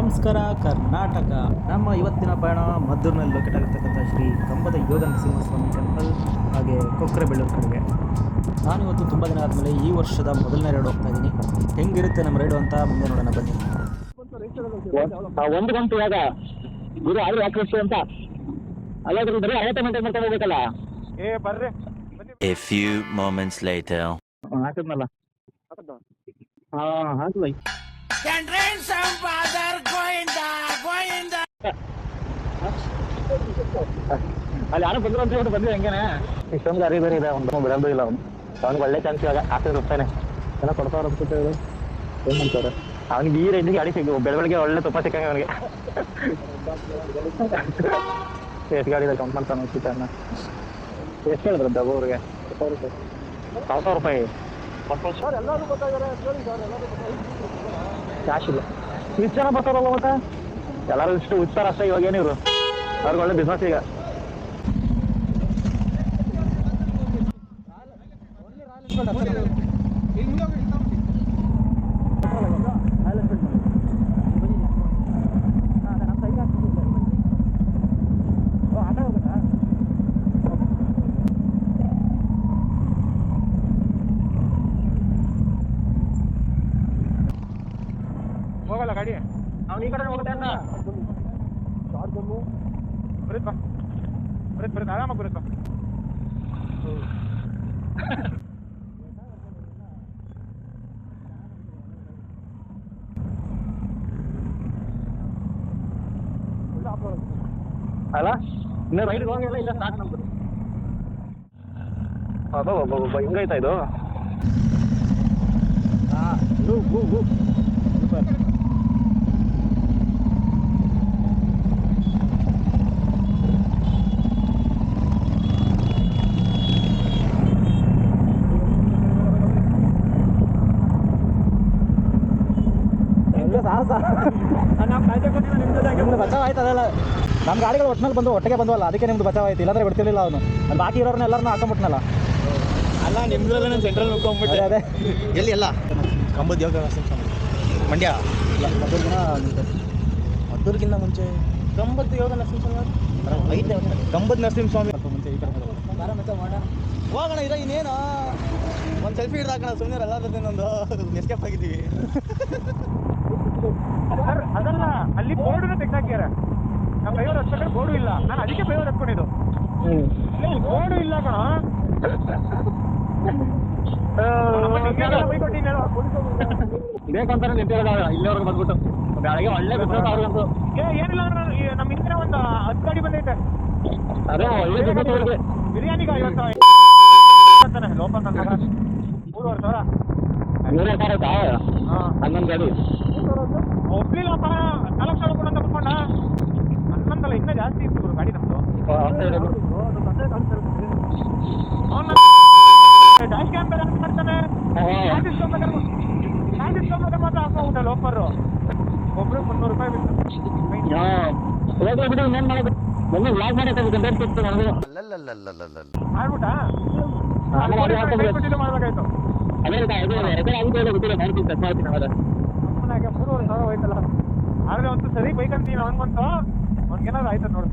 ನಮಸ್ಕಾರ ಕರ್ನಾಟಕ. ನಮ್ಮ ಇವತ್ತಿನ ಪಯಣ ಮದ್ದೂರಿನಲ್ಲಿ ಲೊಕೇಟ್ ಆಗಿರ್ತಕ್ಕಂಥ ಶ್ರೀ ಕಂಬದ ಯೋಗ ನರಸಿಂಹಸ್ವಾಮಿ ಟೆಂಪಲ್ ಹಾಗೆ ಕೊಕ್ಕರೆಬೆಳ್ಳೂರು ಕಡೆಗೆ. ನಾನಿವತ್ತು ತುಂಬ ದಿನ ಆದಮೇಲೆ ಈ ವರ್ಷದ ಮೊದಲನೇ ರೈಡ್ ಹೋಗ್ತಾ ಇದ್ದೀನಿ. ಹೆಂಗಿರುತ್ತೆ ನಮ್ಮ ರೈಡು ಅಂತ ಮುಂದೆ ನೋಡೋಣ ಬನ್ನಿ. ಒಂದು ಗಂಟೆ ಇವಾಗ ಗುರು ಆದ್ರೆ ಯಾಕೆ ಅಂತ ಅಲ್ಲಾದ್ರೂ ಬರೀ 50 ಗಂಟೆ ಮಾಡ್ಕೊಂಡು ಹೋಗ್ಬೇಕಲ್ಲ. ಬರ್ರಿ. A few moments later. ಹಾಕಿದ್ನಲ್ಲ ಹಾಕಿಲ್ಲ ಅಲ್ಲಿ ಯಾರು ಬಂದ್ರು ಅಂತ ಹೇಳ್ಬಿಟ್ಟು ಬಂದ್ವಿ. ಹಂಗೇನೆ ಇಷ್ಟೊಂದು ಗಾರಿ ಬೇರೆ ಇದೆ, ಒಂದು ಬಿಡೋದು ಇಲ್ಲ. ಅವ್ನಿಗೆ ಒಳ್ಳೆ ಚಾನ್ಸ್ ಇವಾಗ ಹಾಕಿದ್ರೆ ಹೋಗ್ತಾನೆ ಎಲ್ಲ ಕೊಡ್ತಾವ್ರ ಅನ್ಸುತ್ತೆ. ಏನು ಮಾಡ್ತಾರೆ ಅವ್ನಿಗೆ ಈ ರೇಂಜಿಗೆ ಗಾಡಿ ಸಿಗು ಬೆಳಗ್ಗೆ ಒಳ್ಳೆ ತುಪ್ಪ ಸಿಕ್ಕಂಗೆ ಅವನಿಗೆ. ಎಷ್ಟು ಗಾಡಿ ಇದೆ ಕೌಂಟ್ ಮಾಡ್ತಾನೆ ಅನ್ಸುತ್ತೆ. ಅನ್ನ ಎಷ್ಟು ಹೇಳಿದ್ರದ್ದು ಅವ್ರಿಗೆ? 1,000 ರೂಪಾಯಿ ಕ್ಯಾಶ್ ಇಲ್ಲ. ಇಷ್ಟು ಜನ ಬರ್ತಾರಲ್ಲ ಮತ್ತೆ ಎಲ್ಲರೂ ಇಷ್ಟು ಉಚ್ಚಾರ ಅಷ್ಟೇ. ಇವಾಗ ಏನಿವ್ರು ಅವ್ರಿಗೆ ಒಳ್ಳೆ ಬಿಸ್ನೆಸ್ ಈಗ. ಹೋಗಲ್ಲ ಗಾಡಿ ಅವ್ನು ಈ ಕಡೆ ಹೋಗುತ್ತೆ ಅನ್ನ ಬರುತ್ತೆ ಆರಾಮಾಗಿ ಬರುತ್ತೆ. ಅಲ್ಲ ಇನ್ನು ರೈಡ್ಗೆ ಹೋಗಿಲ್ಲ, ಇಲ್ಲ ಸ್ಟಾರ್ಟ್ ನಮ್ದು. ಅಬ್ಬಬ್ಬಬ್ಬ ಹಿಂಗಾಯ್ತಾ ಇದು? ನಿಮ್ದು ಬಚಾವ್ ಆಯ್ತು. ಅದೆಲ್ಲ ನಮ್ಮ ಗಾಡಿಗಳು ಒಟ್ಟಿನಲ್ಲಿ ಬಂದು ಒಟ್ಟಿಗೆ ಬಂದವಲ್ಲ, ಅದಕ್ಕೆ ನಿಮ್ದು ಬಚಾವ್ ಆಯ್ತು. ಇಲ್ಲಾಂದ್ರೆ ಬಿಡ್ತಿರ್ಲಿಲ್ಲ ಅವನು. ಅಲ್ಲಿ ಬಾಕಿ ಇರೋರನ್ನ ಎಲ್ಲರನ್ನ ಹಾಕೊಂಬಿಟ್ನಲ್ಲ. ಅಲ್ಲ ನಿಮ್ದ್ರಲ್ಲ ನಾನು ಸೆಂಟ್ರಲ್ ಹೋಗ್ಕೊಂಡ್ಬಿಟ್ಟೆ. ಅದೇ ಎಲ್ಲಿ ಎಲ್ಲ ಕಂಬದ ಯೋಗ ಮಂಡ್ಯ ಇಲ್ಲ, ಮದ್ದೂರಿಗಿಂತ ಮುಂಚೆ ಕಂಬದ ಯೋಗ ನರಸಿಂಹಸ್ವಾಮಿ ಐತೆ. ಕಂಬದ ನರಸಿಂಹಸ್ವಾಮಿ ಮುಂಚೆ ಈ ಕಡೆ ಹೋಗೋಣ. ಇರೋ ಇನ್ನೇನು ಒಂದು ಸೆಲ್ಫಿ ಹಿಡ್ದು ಹಾಕೋಣ ಸುಮ್ಮನೆ. ಎಲ್ಲಾದ್ರದ್ದೇನೊಂದು ಎಸ್ಕೇಪ್ ಆಗಿದ್ದೀವಿ. ಅದಲ್ಲ, ಅಲ್ಲಿ ಬೋರ್ಡನ್ನು ತೆಗ್ದಾಕ್ಯಾರ. ನಮ್ಮ ಫೈವರ್ ಹಚ್ಕೊಂಡ್ರೆ ಬೋರ್ಡು ಇಲ್ಲ. ನಾನು ಅದಕ್ಕೆ ಫೈವರ್ ಹಚ್ಕೊಂಡಿದ್ದು. ಬೋರ್ಡು ಇಲ್ಲ ಕಣ. ಬೇಕಂತಾನೆ ನಿಂತಿರೋದಾಗ ಇಲ್ಲಿವರೆಗೆ ಬಂದ್ಬಿಟ್ಟು ಬೆಳಗ್ಗೆ ಒಳ್ಳೆ ಬಿಸ್ನೆಸ್ ಅವ್ರಿಗಂತೂ. ಏನಿಲ್ಲ ಅಂದ್ರೆ ನಮ್ಮ ಹಿಂದೆ ಒಂದು 10 ಗಾಡಿ ಬಂದೈತೆ. ಅದೇ ಒಳ್ಳೆ ಬಿಸ್ನೆಸ್ ಅವ್ರಿಗೆ. ಬಿರಿಯಾನಿಗೆ 50 ಅಂತಾನೆ ಲೋಪನ್ ಅಂತ 3,500. 3,000 ಆಯ್ತಾ? 11 ಗಾಡಿ ಒಪ್ಲಿಲ್ಲಪ್ಪ. 4,000 ಕೊಡು ಅಂತ ಬರ್ಕೊಂಡ. 11 ಇನ್ನೂ ಜಾಸ್ತಿ ಇತ್ತು ಗಾಡಿ ನಮ್ದು. ಡ್ಯಾಶ್ ಕ್ಯಾಮ್ ಬೇರೆ ಮಾಡ್ತಾನೆ. ಮಾತ್ರ ಹಾಕೋಬಿಟ್ಟ ಲೋಪರು. ಒಬ್ರು 300 ರೂಪಾಯಿ ಬಿಟ್ಟು ಬಿಟ್ಟು ಇನ್ನೇನು ಮಾಡೋದು? ಮೊನ್ನೆ ವ್ಲಾಗ್ ಮಾಡಕ್ಕೆ ನನಗೂ ಮಾಡ್ಬಿಟ್ಟ ಮಾಡ್ಬೇಕಾಯ್ತು. ಅದೇ ಆಗಿದೆ ಗೊತ್ತಿಲ್ಲ. ಮಾಡ್ತೀನಿ ತಪ್ಪ ಮಾಡ್ತೀನಿ. ಅವಾಗ 3,500 ಹೋಯ್ತಲ್ಲ. ಆದ್ರೆ ಒಂದು ಸರಿ ಬೈಕ್ ಅಂತೀನಿ ಅವನ್ಗಂತೂ ಅವ್ನಿಗೇನಾದ್ರು ಆಯ್ತದ ನೋಡು.